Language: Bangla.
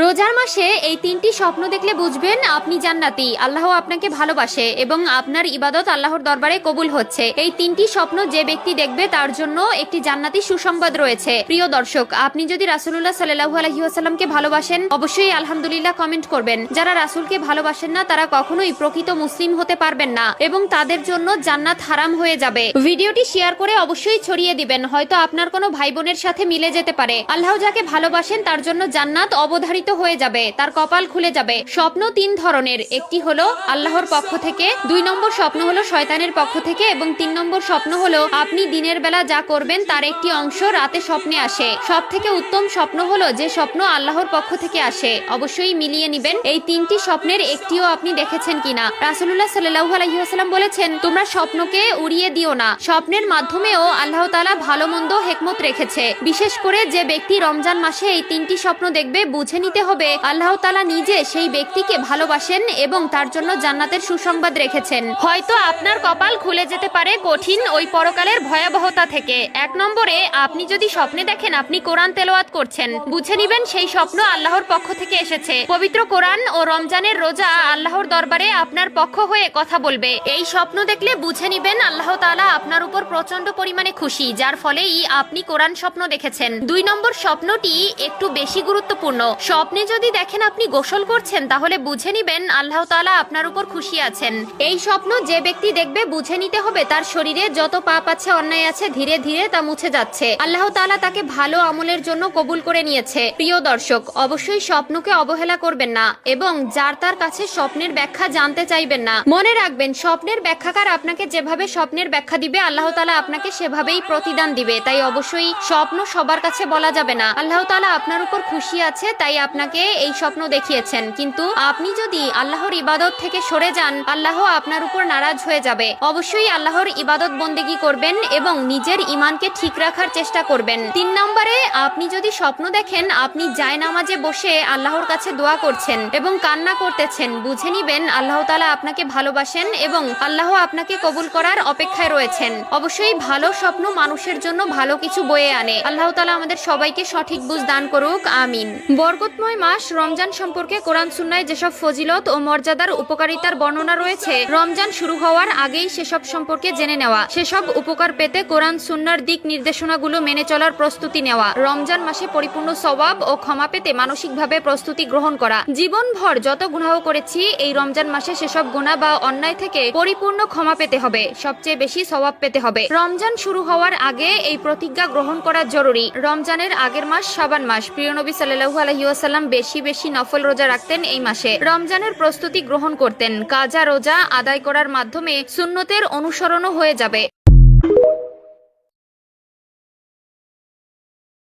রোজার মাসে এই তিনটি স্বপ্ন দেখলে বুঝবেন আপনি জান্নাতি, আল্লাহ আপনাকে ভালোবাসে এবং আপনার ইবাদত আল্লাহর দরবারে কবুল হচ্ছে। এই তিনটি স্বপ্ন যে ব্যক্তি দেখবে তার জন্য একটি জান্নাতি সুসংবাদ রয়েছে। প্রিয় দর্শক, আপনি যদি রাসূলুল্লাহ সাল্লাল্লাহু আলাইহি ওয়াসাল্লামকে ভালোবাসেন অবশ্যই আলহামদুলিল্লাহ কমেন্ট করবেন। যারা রাসূলকে ভালোবাসেন না তারা কখনোই প্রকৃত মুসলিম হতে পারবেন না এবং তাদের জন্য জান্নাত হারাম হয়ে যাবে। ভিডিওটি শেয়ার করে অবশ্যই ছড়িয়ে দিবেন, হয়তো আপনার কোনো ভাই বোনের সাথে মিলে যেতে পারে। আল্লাহ যাকে ভালোবাসেন তার জন্য জান্নাত অবধারিত হয়ে যাবে, তার কপাল খুলে যাবে। স্বপ্ন তিন ধরনের, একটি হলো আল্লাহর পক্ষ থেকে, 2 নম্বর স্বপ্ন হলো শয়তানের পক্ষ থেকে এবং 3 নম্বর স্বপ্ন হলো আপনি দিনের বেলা যা করবেন তার একটি অংশ রাতে স্বপ্নে আসে। সব থেকে উত্তম স্বপ্ন হলো যে স্বপ্ন আল্লাহর পক্ষ থেকে আসে। অবশ্যই মিলিয়ে নিবেন এই তিনটি স্বপ্নের একটিও আপনি দেখেছেন কিনা। রাসূলুল্লাহ সাল্লাল্লাহু আলাইহি ওয়াসাল্লাম বলেছেন, তোমরা স্বপ্নকে উড়িয়ে দিও না, স্বপ্নের মাধ্যমেও আল্লাহ তাআলা ভালো মন্দ হিকমত রেখেছে। বিশেষ করে যে ব্যক্তি রমজান মাসে এই তিনটি স্বপ্ন দেখবে বুঝে নিতে হবে আল্লাহ তাআলা নিজে সেই ব্যক্তিকে ভালোবাসেন এবং তার জন্য জান্নাতের সুসংবাদ রেখেছেন। হয়তো আপনার কপাল খুলে যেতে পারে কঠিন ওই পরকালের ভয়াবহতা থেকে। 1 নম্বরে, আপনি যদি স্বপ্নে দেখেন আপনি কোরআন তেলাওয়াত করছেন, বুঝে নিবেন সেই স্বপ্ন আল্লাহর পক্ষ থেকে এসেছে। পবিত্র কোরআন ও রমজানের রোজা আল্লাহর দরবারে আপনার পক্ষ হয়ে কথা বলবে। এই স্বপ্ন দেখলে বুঝে নিবেন আল্লাহ তাআলা আপনার উপর প্রচন্ড পরিমাণে খুশি, যার ফলেই আপনি কোরআন স্বপ্ন দেখেছেন। 2 নম্বর স্বপ্নটি একটু বেশি গুরুত্বপূর্ণ। স্বপ্নে যদি দেখেন আপনি গোসল করছেন তাহলে বুঝে নিবেন আল্লাহ তাআলা আপনার উপর খুশি আছেন। এই স্বপ্ন যে ব্যক্তি দেখবে বুঝে নিতে হবে তার শরীরে যত পাপ আছে, অন্যায় আছে, ধীরে ধীরে তা মুছে যাচ্ছে। আল্লাহ তাআলা তাকে ভালো আমলের জন্য কবুল করে নিয়েছে। প্রিয় দর্শক, অবশ্যই স্বপ্নকে অবহেলা করবেন না এবং যার তার কাছে স্বপ্নের ব্যাখ্যা জানতে চাইবেন না। মনে রাখবেন, স্বপ্নের ব্যাখ্যাকার আপনাকে যেভাবে স্বপ্নের ব্যাখ্যা দিবে আল্লাহ তাআলা আপনাকে সেভাবেই প্রতিদান দিবে। তাই অবশ্যই স্বপ্ন সবার কাছে বলা যাবে না। আল্লাহ তাআলা আপনার উপর খুশি আছে তাই আপনাকে এই স্বপ্ন দেখিয়েছেন, কিন্তু আপনি যদি আল্লাহর ইবাদত থেকে সরে যান আল্লাহ আপনার উপর নারাজ হয়ে যাবে। অবশ্যই আল্লাহর ইবাদত বন্দেগী করবেন এবং নিজের ঈমানকে ঠিক রাখার চেষ্টা করবেন। 3 নম্বরে, আপনি যদি স্বপ্ন দেখেন আপনি জায়নামাজে বসে আল্লাহর কাছে দোয়া করছেন এবং কান্না করতেছেন, বুঝে নিবেন আল্লাহ তাআলা আপনাকে ভালোবাসেন এবং আল্লাহ আপনাকে কবুল করার অপেক্ষায় রয়েছেন। অবশ্যই ভালো স্বপ্ন মানুষের জন্য ভালো কিছু বয়ে আনে। আল্লাহ তাআলা আমাদের সবাইকে সঠিক বুঝ দান করুক, আমিন। বরকতময় মাস রমজান সম্পর্কে কোরআন সুন্নাহয় যেসব ফজিলত ও মর্যাদার উপকারিতার বর্ণনা রয়েছে, রমজান শুরু হওয়ার আগেই সেসব সম্পর্কে জেনে নেওয়া, সেসব উপকার পেতে কোরআন সুন্নাহর দিক নির্দেশনাগুলো মেনে চলার প্রস্তুতি নেওয়া, রমজান মাসে পরিপূর্ণ সওয়াব ও ক্ষমা পেতে মানসিকভাবে প্রস্তুতি গ্রহণ করা। জীবনভর যত গুনাহ করেছি এই রমজান মাসে সেসব গুনাহ বা অন্যায় থেকে পরিপূর্ণ ক্ষমা পেতে হবে, সবচেয়ে বেশি সওয়াব পেতে হবে। রমজান শুরু হওয়ার আগে এই প্রতিজ্ঞা গ্রহণ করা জরুরি। রমজানের আগের মাস শাবান মাস। প্রিয় নবী সাল্লাল্লাহু আলাইহি ওয়াসাল্লাম বেশি বেশি নফল রোজা রাখতেন এই মাসে। রমজানের প্রস্তুতি গ্রহণ করতেন। কাজা রোজা আদায় করার মাধ্যমে সুন্নতের অনুসরণও হয়ে যাবে।